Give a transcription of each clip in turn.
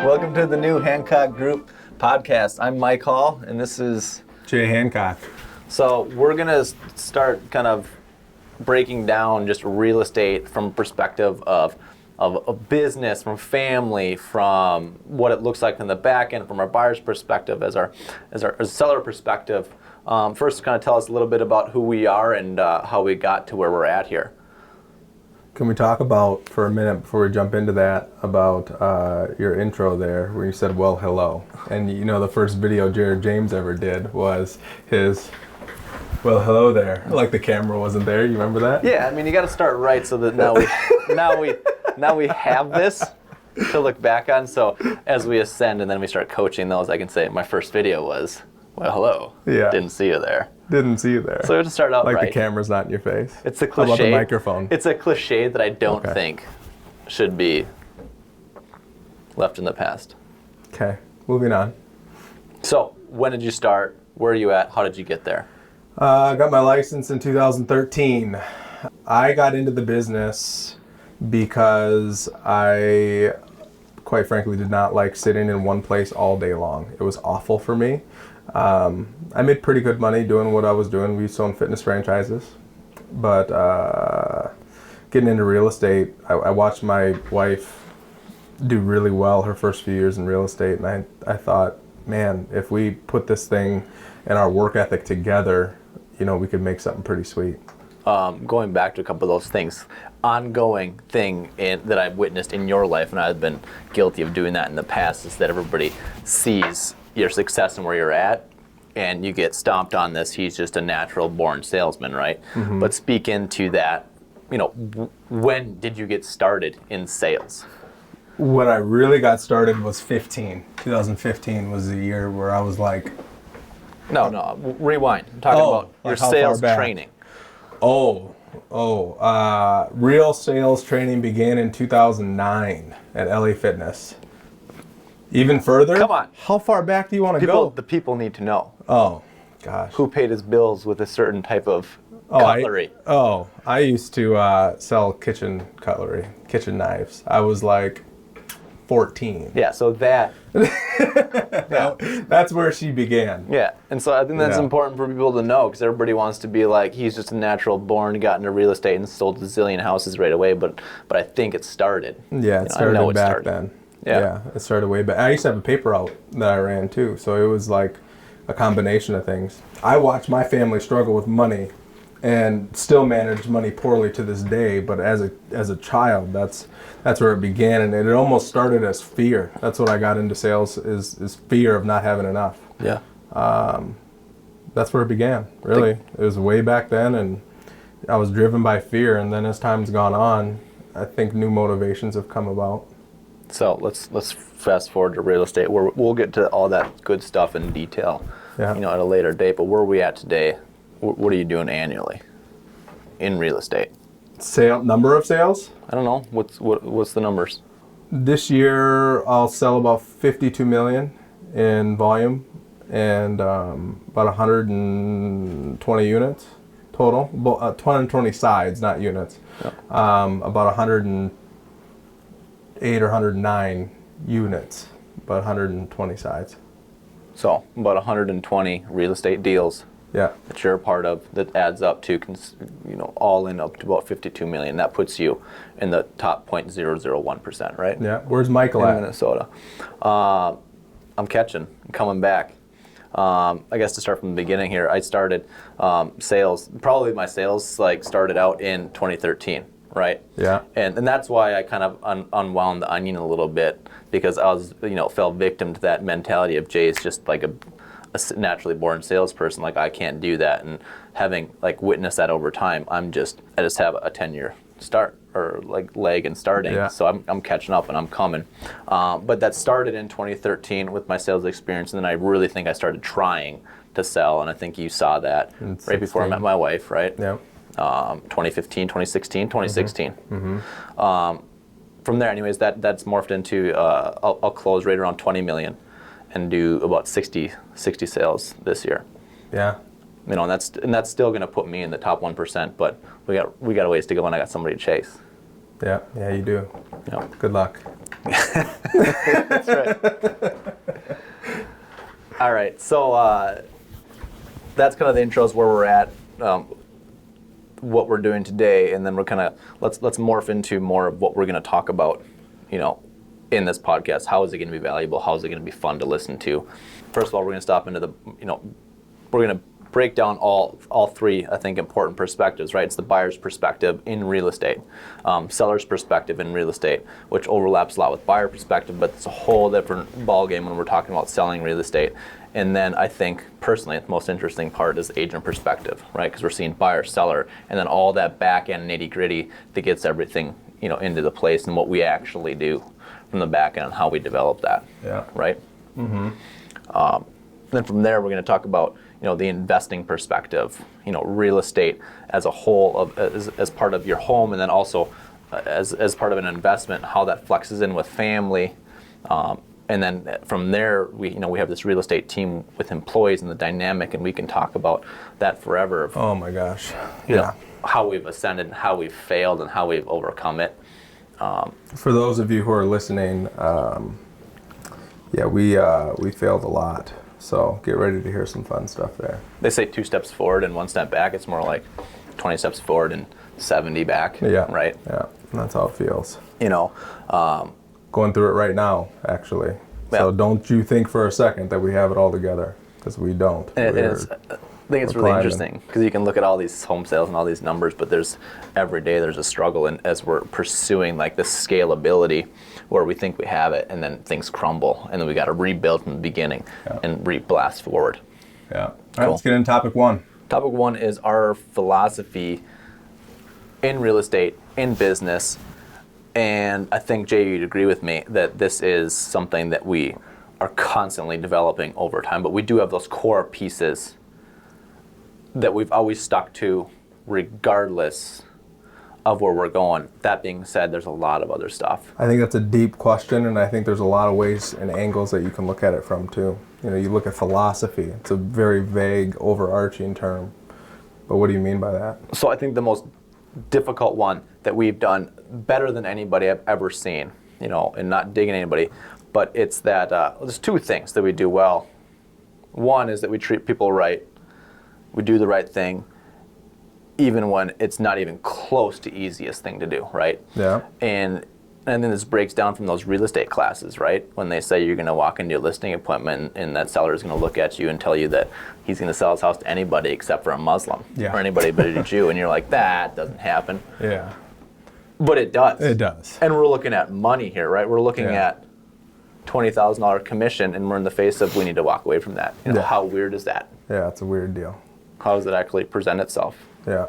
Welcome to the new Hancock Group podcast. I'm Mike Hall, and this is Jay Hancock. So we're gonna start kind of breaking down just real estate from a perspective of a business, from family, from what it looks like in the back end, from our buyer's perspective, as our seller perspective. First, kind of tell us a little bit about who we are and how we got to where we're at here. Can we talk about, for a minute before we jump into that, about your intro there where you said, well, hello. And you know the first video Jared James ever did was his, well, hello there. Like the camera wasn't there, you remember that? Yeah, I mean, you got to start right so that now we have this to look back on. So as we ascend and then we start coaching those, I can say my first video was, well, hello. Yeah. Didn't see you there. Didn't see you there. So we have to start out like right. The camera's not in your face. It's a cliche. How about the microphone? It's a cliche that I don't think should be left in the past. Okay, moving on. So when did you start? Where are you at? How did you get there? I got my license in 2013. I got into the business because I, quite frankly, did not like sitting in one place all day long. It was awful for me. I made pretty good money doing what I was doing. We used to own fitness franchises. But getting into real estate, I watched my wife do really well her first few years in real estate. And I thought, man, if we put this thing and our work ethic together, you know, we could make something pretty sweet. Going back to a couple of those things, ongoing thing that I've witnessed in your life, and I've been guilty of doing that in the past, is that everybody sees your success and where you're at, and you get stomped on this, he's just a natural born salesman, right? Mm-hmm. But speak into that, you know, when did you get started in sales? When I really got started was 2015 was the year where I was like... No, rewind. I'm talking about your sales training. Real sales training began in 2009 at LA Fitness. Even further? Come on. How far back do you want to go? The people need to know. Oh, gosh. Who paid his bills with a certain type of cutlery? I used to sell kitchen cutlery, kitchen knives. I was like 14. Yeah, so that... That's where she began. Yeah, and so I think that's important for people to know, because everybody wants to be like, he's just a natural born, got into real estate and sold a zillion houses right away, but I think it started. Yeah, it started back then. Yeah, it started way back. I used to have a paper out that I ran too, so it was like a combination of things. I watched my family struggle with money and still manage money poorly to this day, but as a child, that's where it began, and it almost started as fear. That's what I got into sales, is fear of not having enough. Yeah. That's where it began, really. It was way back then, and I was driven by fear, and then as time's gone on, I think new motivations have come about. So let's fast forward to real estate. We'll get to all that good stuff in detail, at a later date. But where are we at today? What are you doing annually in real estate? Number of sales? I don't know. What's the numbers? This year I'll sell about 52 million in volume and about 120 units total. 120 sides, not units. Yep. About 108 or 109 units, about 120 sides. So about 120 real estate deals. Yeah. That you're a part of, that adds up to, all in up to about 52 million. That puts you in the top 0.001%, right? Yeah. Where's Michael at? In Minnesota. I'm coming back. I guess to start from the beginning here, I started sales. Probably my sales started out in 2013, right? Yeah. And that's why I kind of unwound the onion a little bit, because I was, fell victim to that mentality of Jay's just like a naturally born salesperson. Like, I can't do that, and having witnessed that over time, I just have a 10-year start or leg in starting. Yeah. So I'm catching up and I'm coming. But that started in 2013 with my sales experience, and then I really think I started trying to sell, and I think you saw that right before I met my wife, right? Yeah. 2015, 2016, 2016. Mm-hmm. From there, anyways, that's morphed into I'll close right around 20 million. And do about 60 sales this year. Yeah. And that's still going to put me in the top 1%, but we got a ways to go, and I got somebody to chase. Yeah, you do. Yeah. Good luck. That's right. All right, so that's kind of the intros where we're at, what we're doing today, and then we're kind of let's morph into more of what we're going to talk about, in this podcast. How is it going to be valuable? How is it going to be fun to listen to? First of all, we're going to stop into we're going to break down all three, I think, important perspectives, right? It's the buyer's perspective in real estate, seller's perspective in real estate, which overlaps a lot with buyer perspective, but it's a whole different ballgame when we're talking about selling real estate. And then I think, personally, the most interesting part is agent perspective, right? Because we're seeing buyer, seller, and then all that back end nitty-gritty that gets everything, into the place and what we actually do from the back end and how we develop that, right? Mm-hmm. Then from there, we're going to talk about the investing perspective, real estate as a whole, as part of your home, and then also as part of an investment, how that flexes in with family, and then from there we have this real estate team with employees and the dynamic, and we can talk about that forever. Oh my gosh, how we've ascended, how we've failed, and how we've overcome it. For those of you who are listening, we failed a lot. So get ready to hear some fun stuff there. They say 2 steps forward and 1 step back. It's more like 20 steps forward and 70 back. Yeah. Right? Yeah. And that's how it feels. Going through it right now, actually. Yeah. So don't you think for a second that we have it all together, because we don't. I think it's really interesting because you can look at all these home sales and all these numbers, but every day there's a struggle, and as we're pursuing like this scalability where we think we have it, and then things crumble, and then we got to rebuild from the beginning and blast forward. Yeah. All right, let's get into topic 1. Topic 1 is our philosophy in real estate, in business, and I think, Jay, you'd agree with me that this is something that we are constantly developing over time, but we do have those core pieces that we've always stuck to regardless of where we're going. That being said, there's a lot of other stuff. I think that's a deep question, and I think there's a lot of ways and angles that you can look at it from too. You look at philosophy. It's a very vague, overarching term. But what do you mean by that? So I think the most difficult one that we've done better than anybody I've ever seen, and not digging anybody, but it's that there's 2 things that we do well. One is that we treat people right. We do the right thing, even when it's not even close to easiest thing to do, right? Yeah. And then this breaks down from those real estate classes, right? When they say you're going to walk into a listing appointment and that seller is going to look at you and tell you that he's going to sell his house to anybody except for a Muslim or anybody but a Jew, and you're like, that doesn't happen. Yeah. But it does. It does. And we're looking at money here, right? We're looking at $20,000 commission, and we're in the face of we need to walk away from that. How weird is that? Yeah, it's a weird deal. How does it actually present itself? Yeah.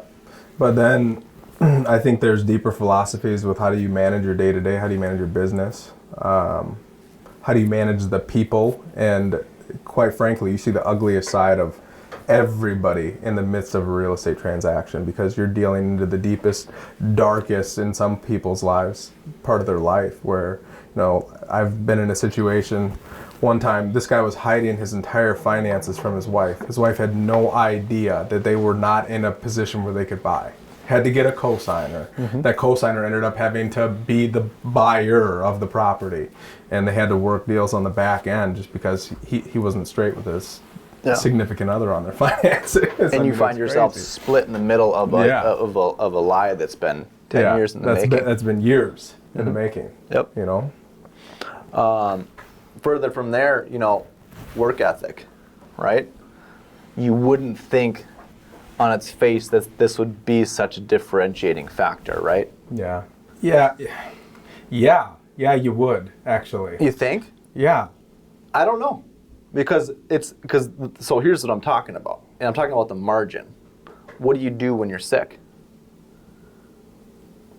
But then I think there's deeper philosophies with how do you manage your day-to-day, how do you manage your business, how do you manage the people, and quite frankly, you see the ugliest side of everybody in the midst of a real estate transaction, because you're dealing into the deepest, darkest in some people's lives, part of their life, where, I've been in a situation one time, this guy was hiding his entire finances from his wife. His wife had no idea that they were not in a position where they could buy. Had to get a cosigner. Mm-hmm. That cosigner ended up having to be the buyer of the property. And they had to work deals on the back end just because he wasn't straight with his significant other on their finances. And you find yourself split in the middle of a lie that's been 10 years in the making. That's been years in the making. Yep. Further from there, work ethic, right? You wouldn't think on its face that this would be such a differentiating factor, right? Yeah, you would, actually. You think? Yeah. I don't know. So here's what I'm talking about. And I'm talking about the margin. What do you do when you're sick?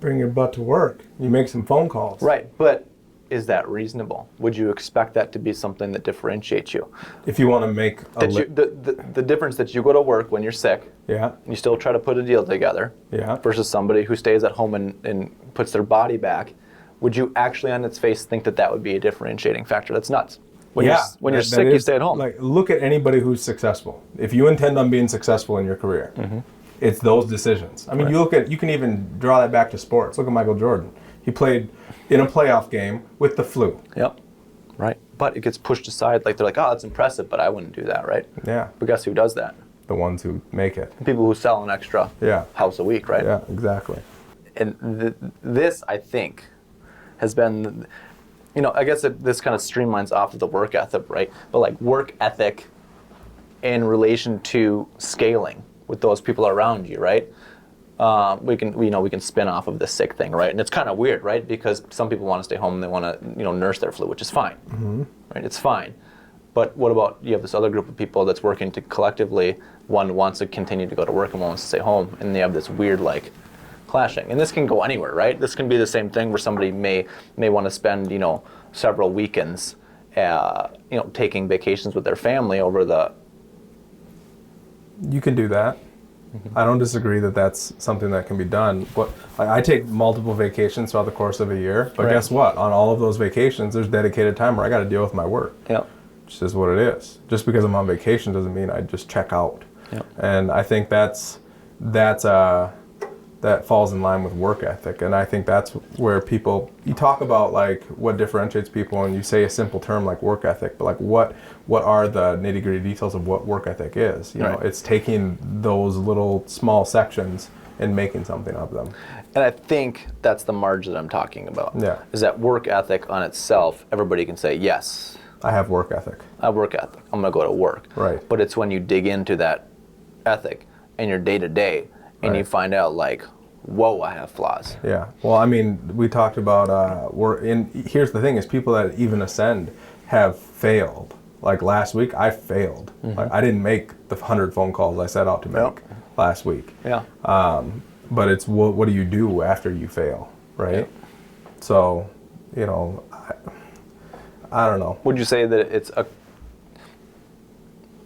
Bring your butt to work. You make some phone calls. Right, but is that reasonable? Would you expect that to be something that differentiates you? If you want to make the difference that you go to work when you're sick, and you still try to put a deal together, versus somebody who stays at home and puts their body back, would you actually on its face think that would be a differentiating factor? That's nuts. When you're sick, you stay at home. Like, look at anybody who's successful. If you intend on being successful in your career, it's those decisions. I mean, you can even draw that back to sports. Look at Michael Jordan. He He played in a playoff game with the flu. Yep. Right. But it gets pushed aside. Like, they're like, oh, that's impressive, but I wouldn't do that, right? Yeah. But guess who does that? The ones who make it. People who sell an extra house a week, right? Yeah, exactly. And this, I think, has been, I guess this kind of streamlines off of the work ethic, right? But like work ethic in relation to scaling with those people around you, right? We can spin off of the sick thing, right? And it's kind of weird, right? Because some people want to stay home and they want to, nurse their flu, which is fine, right? It's fine. But what about you have this other group of people that's working to collectively, one wants to continue to go to work and one wants to stay home, and they have this weird like clashing. And this can go anywhere, right? This can be the same thing where somebody may want to spend, several weekends, taking vacations with their family over the. You can do that. I don't disagree that that's something that can be done. But I take multiple vacations throughout the course of a year. But guess what? On all of those vacations, there's dedicated time where I got to deal with my work. Yeah. It's just what it is. Just because I'm on vacation doesn't mean I just check out. Yep. And I think that falls in line with work ethic. And I think that's where you talk about like what differentiates people, and you say a simple term like work ethic, but like what are the nitty-gritty details of what work ethic is? It's taking those little small sections and making something of them. And I think that's the marge that I'm talking about. Yeah. Is that work ethic on itself, everybody can say, yes, I have work ethic. I have work ethic. I'm going to go to work. Right. But it's when you dig into that ethic in your day-to-day and you find out like, whoa, I have flaws. Yeah. Well, I mean, we talked about here's the thing is people that even ascend have failed. Like last week, I failed. Like, I didn't make the 100 phone calls I set out to make last week. Yeah. But it's what do you do after you fail, right? Yeah. So, I don't know. Would you say that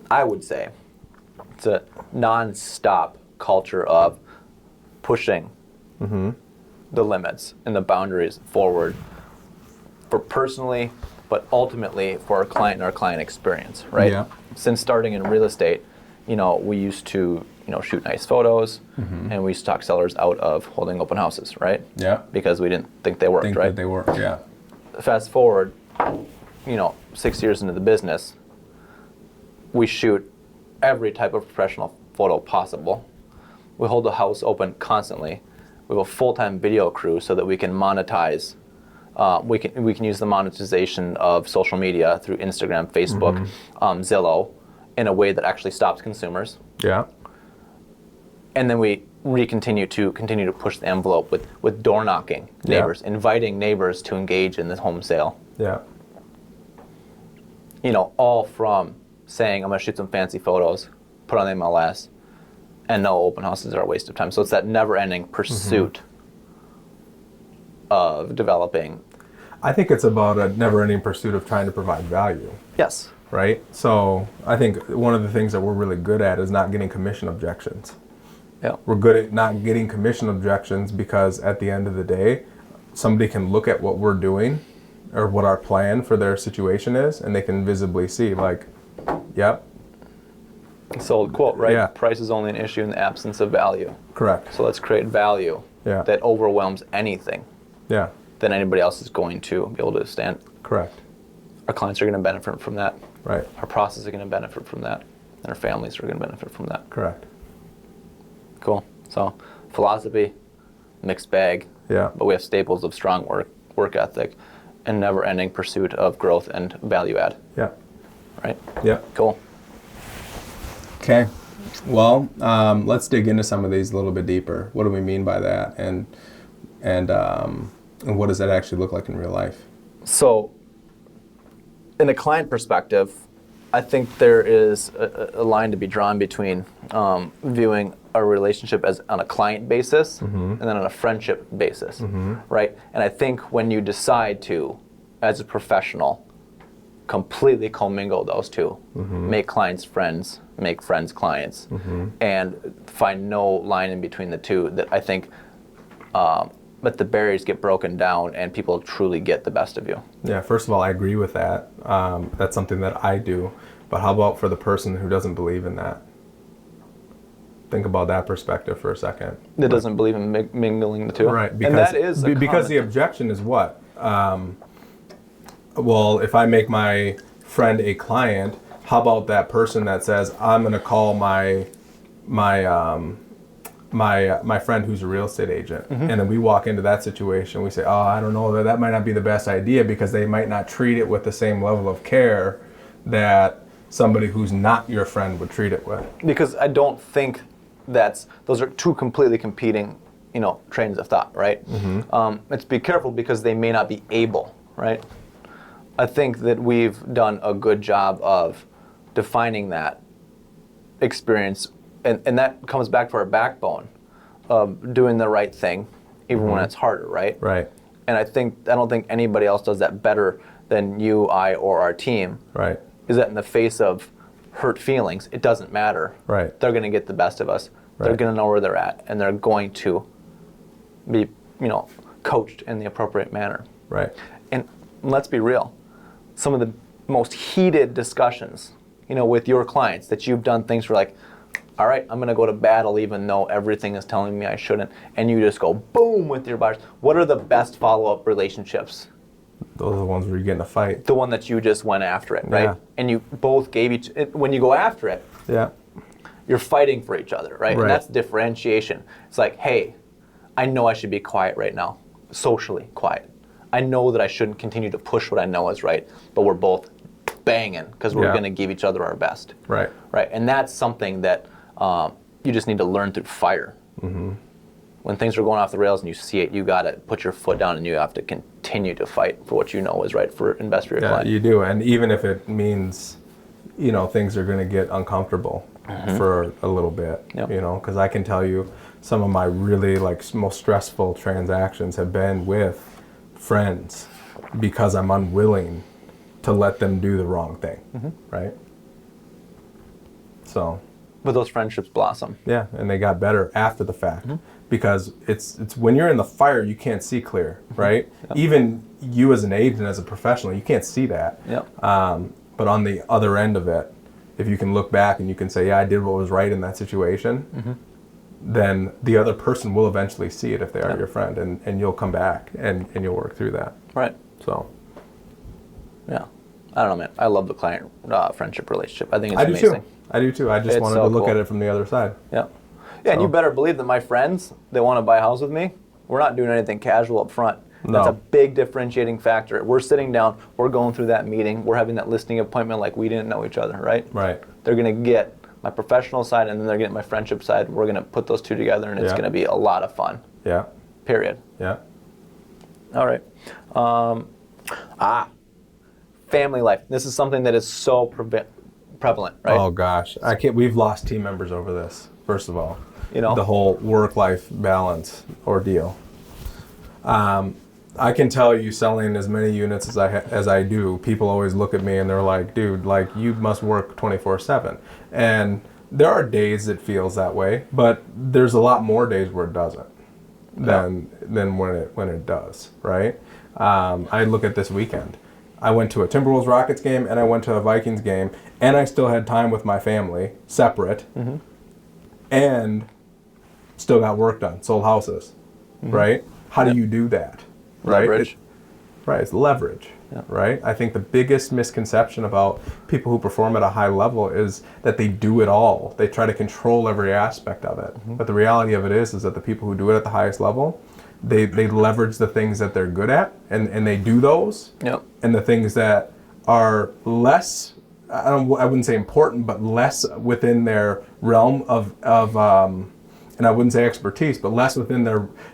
I would say it's a non-stop culture of pushing the limits and the boundaries forward for personally, but ultimately for our client and our client experience, right? Yeah. Since starting in real estate, we used to, shoot nice photos, and we used to talk sellers out of holding open houses, right? Yeah. Because we didn't think they worked, right? That they work, yeah. Fast forward, 6 years into the business, we shoot every type of professional photo possible. We hold the house open constantly. We have a full-time video crew so that we can monetize. We can use the monetization of social media through Instagram, Facebook, Zillow, in a way that actually stops consumers. Yeah. And then we continue to push the envelope with door knocking neighbors, inviting neighbors to engage in this home sale. Yeah. All from saying I'm going to shoot some fancy photos, put on the MLS, and no, open houses are a waste of time. So it's that never-ending pursuit of developing. I think it's about a never-ending pursuit of trying to provide value. Yes. Right? So I think one of the things that we're really good at is not getting commission objections. Yeah. We're good at not getting commission objections because at the end of the day, somebody can look at what we're doing or what our plan for their situation is, and they can visibly see like, yep. So quote, right? Yeah. Price is only an issue in the absence of value. Correct. So let's create value that overwhelms anything that anybody else is going to be able to stand. Correct. Our clients are going to benefit from that. Right. Our process are going to benefit from that. And our families are going to benefit from that. Correct. Cool. So philosophy, mixed bag. Yeah. But we have staples of strong work ethic and never-ending pursuit of growth and value add. Yeah. Right? Yeah. Cool. Okay. Well, let's dig into some of these a little bit deeper. What do we mean by that, and what does that actually look like in real life? So, in a client perspective, I think there is a line to be drawn between viewing a relationship as on a client basis and then on a friendship basis, right? And I think when you decide to, as a professional, completely commingle those two, make clients friends, make friends clients, and find no line in between the two, that I think that the barriers get broken down and people truly get the best of you. Yeah, first of all, I agree with that. That's something that I do. But how about for the person who doesn't believe in that? think about that perspective for a second. That doesn't believe in mingling the two. Right. And that is because the objection is what? Well, if I make my friend a client, how about that person that says, I'm going to call my friend who's a real estate agent, and then we walk into that situation, we say, oh, I don't know, that might not be the best idea because they might not treat it with the same level of care that somebody who's not your friend would treat it with. Because I don't think those are two completely competing, trains of thought, right? Let's be careful because they may not be able, right? I think that we've done a good job of defining that experience, and that comes back to our backbone of doing the right thing, even when it's harder, right? Right. And I don't think anybody else does that better than you, I, or our team. Right. Is that in the face of hurt feelings, it doesn't matter. Right. They're going to get the best of us. Right. They're going to know where they're at, and they're going to be, coached in the appropriate manner. Right. And let's be real. Some of the most heated discussions, with your clients that you've done things where like, all right, I'm going to go to battle even though everything is telling me I shouldn't, and you just go boom with your buyers. What are the best follow-up relationships? Those are the ones where you get in a fight. The one that you just went after it, right? Yeah. And you both gave when you go after it, Yeah. you're fighting for each other, right? Right. And that's differentiation. It's like, hey, I know I should be quiet right now, socially quiet. I know that I shouldn't continue to push what I know is right, but we're both banging because we're going to give each other our best. Right. Right. And that's something that you just need to learn through fire. When things are going off the rails and you see it, you got to put your foot down and you have to continue to fight for what you know is right for investor or client. Yeah, you do. And even if it means, things are going to get uncomfortable for a little bit, Yep. because I can tell you some of my really most stressful transactions have been with friends because I'm unwilling to let them do the wrong thing, right? So. But those friendships blossom. Yeah, and they got better after the fact because it's when you're in the fire you can't see clear, right? Yep. Even you as an agent, as a professional, you can't see that. Yep. But on the other end of it, if you can look back and you can say, yeah, I did what was right in that situation, then the other person will eventually see it if they are your friend, and you'll come back and you'll work through that. Right. So. Yeah. I don't know, man. I love the client friendship relationship. I think it's amazing. I do too. I just wanted to look at it from the other side. Yeah. Yeah, and you better believe that my friends that want to buy a house with me, we're not doing anything casual up front. No. That's a big differentiating factor. We're sitting down, we're going through that meeting, we're having that listing appointment like we didn't know each other, right? Right. They're going to get my professional side and then they're getting my friendship side. We're going to put those two together and it's going to be a lot of fun. Yeah. Period. Yeah. All right. Family life. This is something that is so prevalent, right? Oh gosh, we've lost team members over this. First of all, The whole work-life balance ordeal. I can tell you, selling as many units as I do, people always look at me and they're like, "Dude, you must work 24/7." And there are days it feels that way, but there's a lot more days where it doesn't than when it does, right? I look at this weekend. I went to a Timberwolves Rockets game and I went to a Vikings game, and I still had time with my family, separate, and still got work done, sold houses, right? How do you do that? Leverage. Right, it's leverage, right? I think the biggest misconception about people who perform at a high level is that they do it all. They try to control every aspect of it. But the reality of it is that the people who do it at the highest level, they leverage the things that they're good at, and they do those. Yep. And the things that are less, I wouldn't say important, but less within their realm of and I wouldn't say expertise, but less within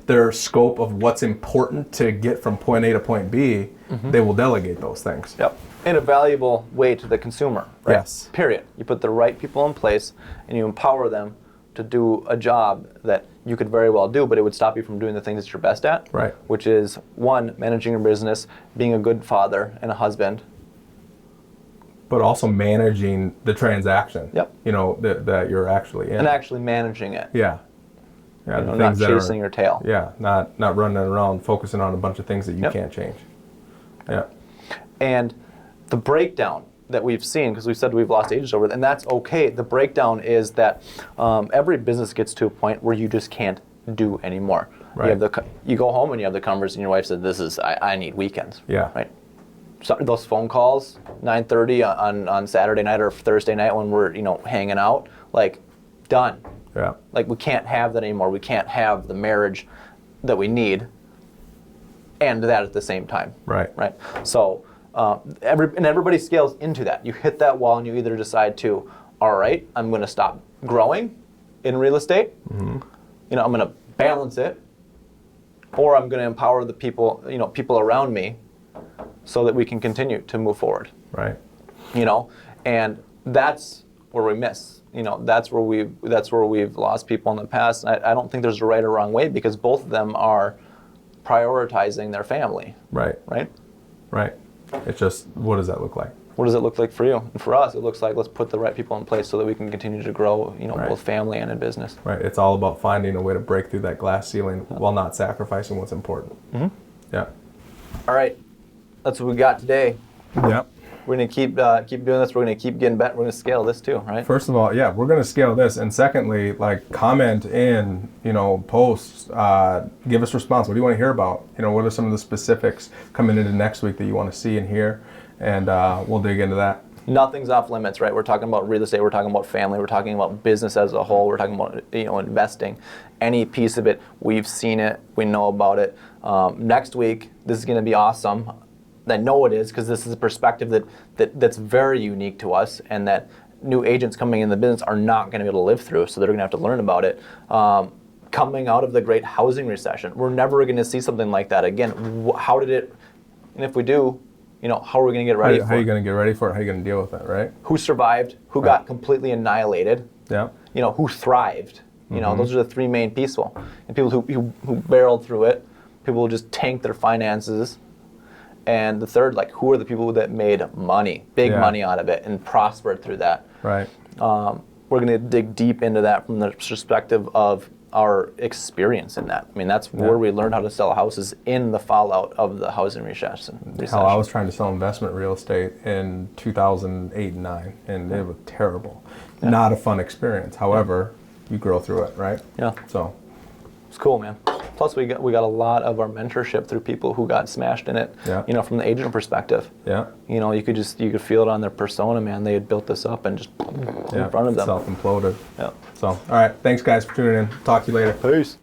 their scope of what's important to get from point A to point B, they will delegate those things. Yep. In a valuable way to the consumer, right? Yes. Period. You put the right people in place and you empower them to do a job that you could very well do, but it would stop you from doing the things that you're best at. Right. Which is, one, managing your business, being a good father and a husband. But also managing the transaction. Yep. That you're actually in. And actually managing it. Yeah. Yeah. The Not things that chasing your tail. Yeah. Not running around focusing on a bunch of things that you can't change. Yeah. And the breakdown that we've seen, because we said we've lost agents over it, and that's okay. The breakdown is that every business gets to a point where you just can't do anymore. Right. You go home and you have the conversation, and your wife said, I need weekends. Yeah. Right. So those phone calls, 9:30 on Saturday night or Thursday night when we're hanging out, like, done. Yeah. Like, we can't have that anymore. We can't have the marriage that we need and that at the same time. Right. Right. So everybody scales into that. You hit that wall and you either decide to, all right, I'm going to stop growing in real estate. I'm going to balance it, or I'm going to empower the people, people around me, so that we can continue to move forward. Right. And that's where we miss. That's where we've lost people in the past. I don't think there's a right or wrong way, because both of them are prioritizing their family. Right. Right. Right. It's just, what does that look like? What does it look like for you? And for us, it looks like, let's put the right people in place so that we can continue to grow, Right. both family and in business. Right. It's all about finding a way to break through that glass ceiling while not sacrificing what's important. Yeah. All right, that's what we got today. Yep. We're gonna keep doing this. We're gonna keep getting better. We're gonna scale this too, right? First of all, yeah, we're going to scale this. And secondly, like, comment in, posts, give us response. What do you want to hear about? What are some of the specifics coming into next week that you want to see and hear? And we'll dig into that. Nothing's off limits, right? We're talking about real estate. We're talking about family. We're talking about business as a whole. We're talking about investing. Any piece of it, we've seen it. We know about it. Next week, this is going to be awesome. I know it is, because this is a perspective that's very unique to us, and that new agents coming in the business are not going to be able to live through. So they're going to have to learn about it. Coming out of the great housing recession, we're never going to see something like that again. How did it? And if we do, how are we going to get ready for it? How are you going to get ready for it? How are you going to deal with it, right? Who survived? Who got completely annihilated? Yeah. Who thrived? Those are the three main people. And people who barreled through it, people who just tanked their finances. And the third, like, who are the people that made money, big money out of it, and prospered through that? Right. We're going to dig deep into that from the perspective of our experience in that. I mean, that's where we learned how to sell houses, in the fallout of the housing recession. Hell, I was trying to sell investment real estate in 2008 and 9, and it was terrible. Not a fun experience. However, you grow through it, right? Yeah. So it's cool, man. Plus, we got a lot of our mentorship through people who got smashed in it. Yeah. From the agent perspective. Yeah. You could feel it on their persona, man. They had built this up and just in front of them. Self-imploded. Yeah. So, all right. Thanks, guys, for tuning in. Talk to you later. Peace.